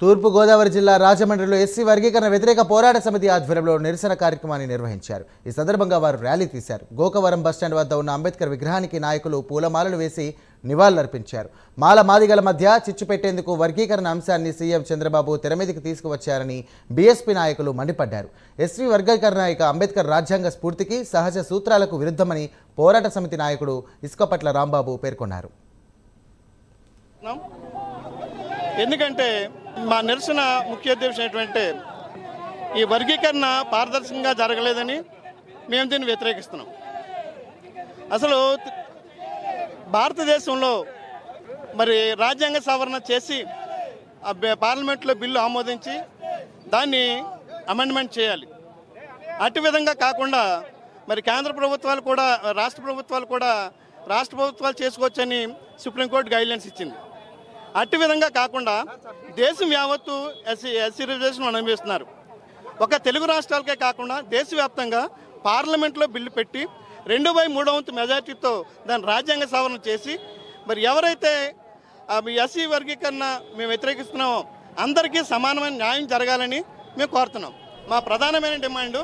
తూర్పుగోదావరి జిల్లా రాజమండ్రిలో ఎస్సీ వర్గీకరణ వ్యతిరేక పోరాట సమితి ఆధ్వర్యంలో నిరసన కార్యక్రమాన్ని నిర్వహించారు. ఈ సందర్భంగా వారు ర్యాలీ తీశారు. గోకవరం బస్టాండ్ వద్ద ఉన్న అంబేద్కర్ విగ్రహానికి నాయకులు పూలమాలలు వేసి నివాళులర్పించారు. మాల మాదిగల మధ్య చిచ్చు పెట్టేందుకు వర్గీకరణ అంశాన్ని సీఎం చంద్రబాబు తెరమీదికి తీసుకువచ్చారని బీఎస్పీ నాయకులు మండిపడ్డారు. ఎస్సీ వర్గీకరణ ఇక అంబేద్కర్ రాజ్యాంగ స్ఫూర్తికి సహజ సూత్రాలకు విరుద్ధమని పోరాట సమితి నాయకుడు ఇసుకపట్ల రాంబాబు పేర్కొన్నారు. ఎందుకంటే మా నిరసన ముఖ్య ఉద్దేశం ఏంటంటే ఈ వర్గీకరణ పారదర్శకంగా జరగలేదని మేము దీన్ని వ్యతిరేకిస్తున్నాం. అసలు భారతదేశంలో మరి రాజ్యాంగ సవరణ చేసి పార్లమెంట్లో బిల్లు ఆమోదించి దాన్ని అమెండ్మెంట్ చేయాలి. అటు విధంగా కాకుండా మరి కేంద్ర ప్రభుత్వాలు కూడా రాష్ట్ర ప్రభుత్వాలు చేసుకోవచ్చని సుప్రీంకోర్టు గైడ్లైన్స్ ఇచ్చింది. అట్టి విధంగా కాకుండా దేశం యావత్తు ఎస్సీ రిజర్వేషన్ అనుభవిస్తున్నారు. ఒక తెలుగు రాష్ట్రాలకే కాకుండా దేశవ్యాప్తంగా పార్లమెంట్లో బిల్లు పెట్టి 2/3 మెజార్టీతో దాని రాజ్యాంగ సవరణ చేసి మరి ఎవరైతే ఎస్సీ వర్గీకరణ మేము వ్యతిరేకిస్తున్నామో అందరికీ సమానమైన న్యాయం జరగాలని మేము కోరుతున్నాం. మా ప్రధానమైన డిమాండ్